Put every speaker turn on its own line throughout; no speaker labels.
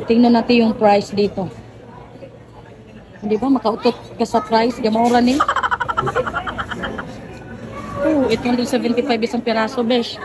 Tingnan natin yung price dito. Di ba? Makautot ka sa price. Gamora ni. Oh, 875 isang piraso, besh.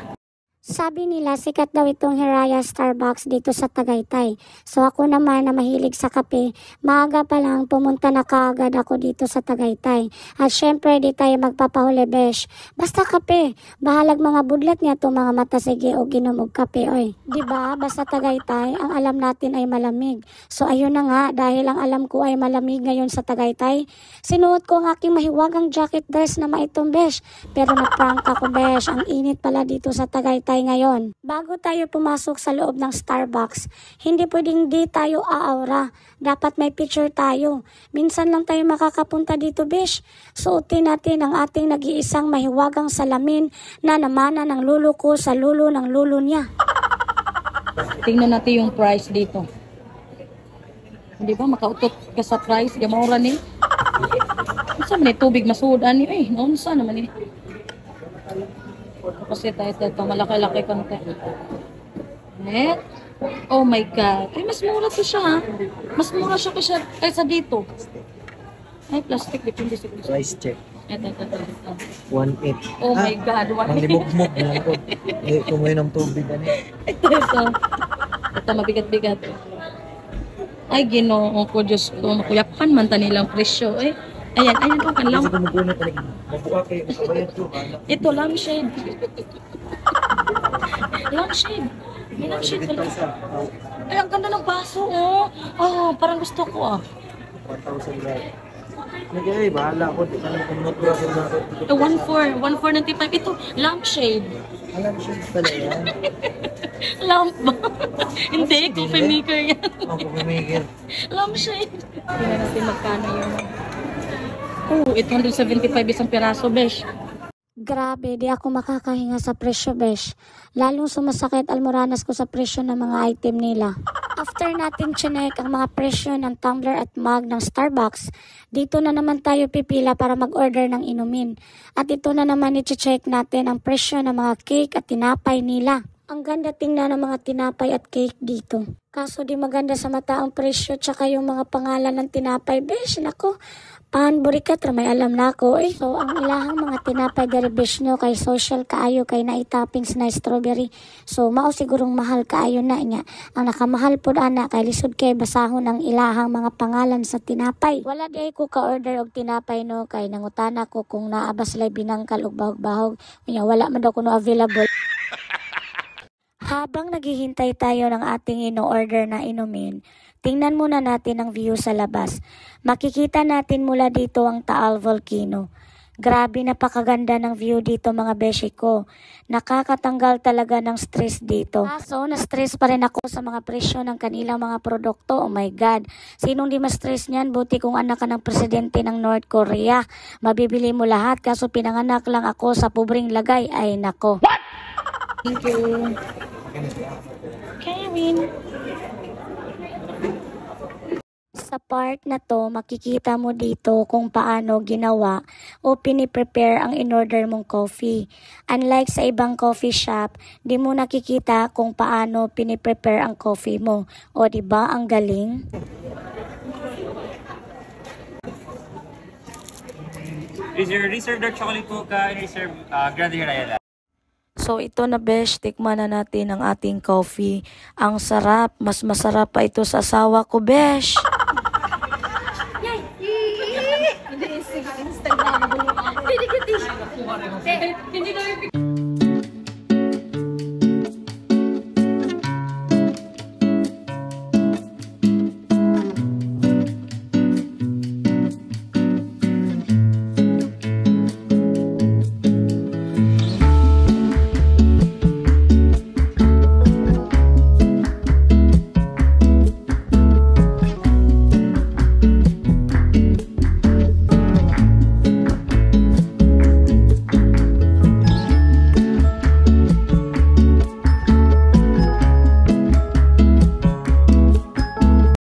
Sabi nila, sikat daw itong Hiraya Starbucks dito sa Tagaytay. So ako naman na mahilig sa kape, maaga pa lang pumunta na kaagad ako dito sa Tagaytay. At syempre di tayo magpapahuli, besh. Basta kape, bahalag mga budlat niya itong mga mata sige o ginom og kape, oy. Diba? Basta Tagaytay, ang alam natin ay malamig. So ayun na nga, dahil ang alam ko ay malamig ngayon sa Tagaytay, sinuot ko ang aking mahiwagang jacket dress na maitong, besh. Pero na-prank ako, besh. Ang init pala dito sa Tagaytay ngayon. Bago tayo pumasok sa loob ng Starbucks, hindi pwedeng di tayo aaura. Dapat may picture tayo. Minsan lang tayo makakapunta dito, besh. Suotin natin ang ating nag-iisang mahiwagang salamin na namana ng lulo ko sa lulo ng lulo niya.
Tingnan natin yung price dito. Di ba? Makautot ka sa price. Gamora ni. Unsa man tubig masudan ni? Eh, naunsa naman ni. Kasi ito, malaki-laki konti. Net. Oh my God. Ay, mas mura to siya, ha? Mas mura siya kaysa dito. Ay, plastic. Depende sa
Price check.
Ito.
1.8.
Oh my God. 1.8.
Ang libog-mog na ako. Kumain ng tubig.
Ito, mabigat-bigat. Ay, ginoo ko, Diyos ko. Makuyapan man ta nilang presyo. Eh. Ayan, oh, kanlang.
Kasi kumukuha talaga. Mabuka kayo. Makabayad ko.
Ito, lampshade. Lampshade. May lampshade pala. Ay, ang ganda ng baso, oh. Oh, parang gusto ko, ah.
1,000 right. Nagay, bahala ko. Di ka naman kumunot ko ako.
1,495. Ito, lampshade.
Alam siya pala yan.
Lamp ba? Hindi, coffee maker yan.
Ang coffee maker.
Lampshade. Tingnan natin magkano yun. Oh, 875 isang piraso, besh.
Grabe, di ako makakahinga sa presyo, besh. Lalong sumasakit almoranas ko sa presyo ng mga item nila. After natin chinek ang mga presyo ng tumbler at mug ng Starbucks, dito na naman tayo pipila para mag-order ng inumin. At ito na naman i-check natin ang presyo ng mga cake at tinapay nila. Ang ganda tingnan ng mga tinapay at cake dito. Kaso di maganda sa mata ang presyo tsaka yung mga pangalan ng tinapay, besh. Nako, burikat may alam na ako eh. So ang ilahang mga tinapay derivation nyo kay social kaayo kay na-toppings na strawberry. So mao sigurong mahal kaayo na niya. Ang nakamahal po ana kay lisod kay basahon ang ilahang mga pangalan sa tinapay. Wala di ko ka-order og tinapay no kay nangutana ko kung naaba sila binangkal og bahog-bahog. Kanya wala man daw kuno available. Habang naghihintay tayo ng ating ino-order na inumin, tingnan muna natin ang view sa labas. Makikita natin mula dito ang Taal Volcano. Grabe, napakaganda ng view dito mga beshi ko. Nakakatanggal talaga ng stress dito. Kaso, na-stress pa rin ako sa mga presyo ng kanilang mga produkto. Oh my God. Sinong di ma-stress niyan? Buti kung anak ka ng presidente ng North Korea. Mabibili mo lahat kaso pinanganak lang ako sa pobreng lagay. Ay nako.
What? Thank you. Kevin.
Sa part na to, makikita mo dito kung paano ginawa o piniprepare ang in-order mong coffee. Unlike sa ibang coffee shop, di mo nakikita kung paano piniprepare ang coffee mo. O diba ang galing?
Is your reserve dark chocolate mocha and reserve Grande Hiraya?
So ito na besh, tikman na natin ang ating coffee. Ang sarap, mas masarap pa ito sa asawa ko besh. Instagram. Hindi